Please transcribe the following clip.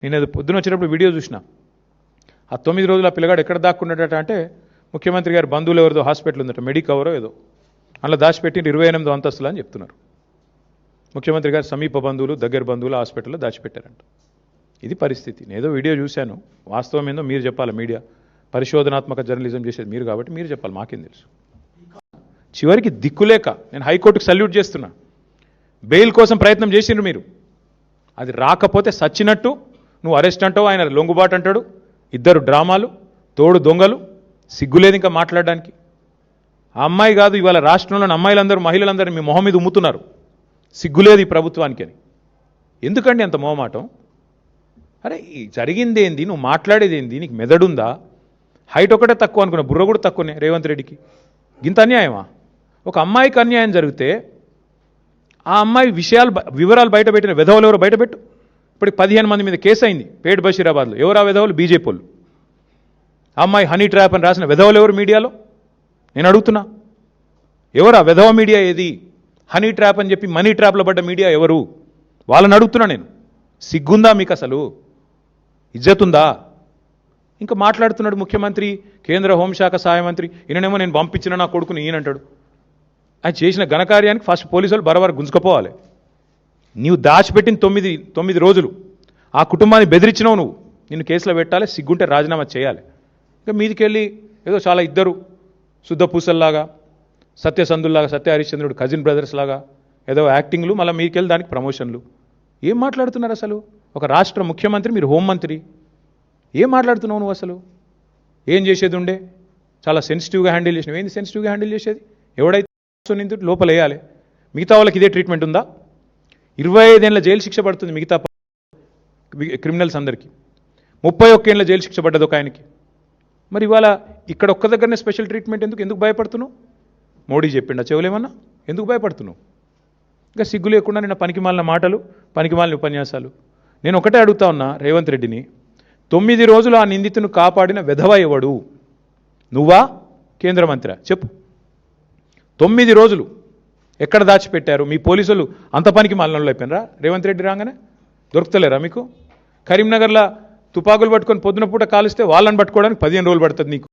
నేను అది పొద్దున వచ్చేటప్పుడు వీడియో చూసిన ఆ 9 రోజుల పిల్లగాడు ఎక్కడ దాక్కున్నాడట అంటే ముఖ్యమంత్రి గారి బంధువులు ఎవరిదో హాస్పిటల్ ఉందట మెడికవరో ఏదో అలా దాచిపెట్టి 28 అంతస్తులు అని చెప్తున్నారు. ముఖ్యమంత్రి గారు సమీప బంధువులు దగ్గర బంధువులు హాస్పిటల్లో దాచిపెట్టారంట. ఇది పరిస్థితి. నేను ఏదో వీడియో చూశాను, వాస్తవం ఏందో మీరు చెప్పాలి. మీడియా పరిశోధనాత్మక జర్నలిజం చేసేది మీరు కాబట్టి మీరు చెప్పాలి, మాకేం తెలుసు. చివరికి దిక్కులేక నేను హైకోర్టుకు సల్యూట్ చేస్తున్నా. బెయిల్ కోసం ప్రయత్నం చేసిండ్రు మీరు, అది రాకపోతే సచ్చినట్టు నువ్వు అరెస్ట్ అంటావు, ఆయన లొంగుబాటు అంటాడు. ఇద్దరు డ్రామాలు, తోడు దొంగలు, సిగ్గులేదు ఇంకా మాట్లాడడానికి. ఆ అమ్మాయి కాదు, ఇవాళ రాష్ట్రంలోని అమ్మాయిలందరూ మహిళలందరూ మీ మొహం మీద ఉమ్ముతున్నారు, సిగ్గులేదు ఈ ప్రభుత్వానికి అని. ఎందుకండి అంత మొహమాటం? అరే జరిగింది ఏంది, నువ్వు మాట్లాడేది ఏంది, నీకు మెదడుందా? హైట్ ఒకటే తక్కువ అనుకున్నా, బుర్ర కూడా తక్కువనే రేవంత్ రెడ్డికి. ఇంత అన్యాయమా? ఒక అమ్మాయికి అన్యాయం జరిగితే ఆ అమ్మాయి వివరాలు బయటపెట్టిన విధవలు ఎవరు బయటపెట్టు. ఇప్పటికి 15 మంది మీద కేసు అయింది పేట్ బషీరాబాద్లో. ఎవరా విధవలు? బీజేపీ వాళ్ళు. అమ్మాయి హనీ ట్రాప్ అని రాసిన విధవలు ఎవరు మీడియాలో? నేను అడుగుతున్నా, ఎవరా విధవ మీడియా ఏది? హనీ ట్రాప్ అని చెప్పి మనీ ట్రాప్లో పడ్డ మీడియా ఎవరు? వాళ్ళని అడుగుతున్నా నేను. సిగ్గుందా మీకు? అసలు ఇజ్జతుందా? ఇంకా మాట్లాడుతున్నాడు ముఖ్యమంత్రి, కేంద్ర హోంశాఖ సహాయ మంత్రి. ఈయననేమో నేను పంపించిన నా కొడుకుని ఈయనంటాడు. ఆయన చేసిన ఘనకార్యానికి ఫస్ట్ పోలీసులు బరబర గుంజుకపోవాలి. నీవు దాచిపెట్టిన 9 రోజులు ఆ కుటుంబాన్ని బెదిరించినావు నువ్వు. నిన్ను కేసులో పెట్టాలి, సిగ్గుంటే రాజీనామా చేయాలి. ఇంకా మీదికెళ్ళి ఏదో చాలా ఇద్దరు శుద్ధ పూసల్లాగా, సత్యసంధుల్లాగా, సత్య హరిశ్చంద్రుడు కజిన్ బ్రదర్స్ లాగా ఏదో యాక్టింగ్లు, మళ్ళీ మీదికెళ్ళి దానికి ప్రమోషన్లు. ఏం మాట్లాడుతున్నారు అసలు? ఒక రాష్ట్ర ముఖ్యమంత్రి, మీరు హోంమంత్రి, ఏం మాట్లాడుతున్నావు నువ్వు అసలు? ఏం చేసేది ఉండే? చాలా సెన్సిటివ్గా హ్యాండిల్ చేసినావు. ఏంది సెన్సిటివ్గా హ్యాండిల్ చేసేది? ఎవడైతే నిందితుడు లోపల వేయాలి. మిగతా వాళ్ళకి ఇదే ట్రీట్మెంట్ ఉందా? 25 ఏళ్ళ జైలు శిక్ష పడుతుంది మిగతా క్రిమినల్స్ అందరికీ. 31 ఏళ్ళ జైలు శిక్ష పడ్డది ఒక ఆయనకి. మరి ఇవాళ ఇక్కడ ఒక్క దగ్గరనే స్పెషల్ ట్రీట్మెంట్ ఎందుకు భయపడుతున్నావు? మోడీ చెప్పిండా చెవులేమన్నా? ఎందుకు భయపడుతున్నావు? ఇంకా సిగ్గు లేకుండా నిన్న పనికిమాలిన మాటలు, పనికిమాలిన ఉపన్యాసాలు. నేను ఒకటే అడుగుతా ఉన్నా రేవంత్ రెడ్డిని, 9 రోజులు ఆ నిందితును కాపాడిన వెధవ ఎవడు? నువ్వా, కేంద్ర మంత్రి? చెప్పు. 9 రోజులు ఎక్కడ దాచిపెట్టారు? మీ పోలీసులు అంత పనికి మాలినోళ్ళు అయిపోయినరా? రేవంత్ రెడ్డి రాగానే దొరుకుతలేరా మీకు? కరీంనగర్లో తుపాకులు పట్టుకొని పొద్దున పూట కాలిస్తే వాళ్ళని పట్టుకోవడానికి 15 రోజులు పడుతుంది నీకు.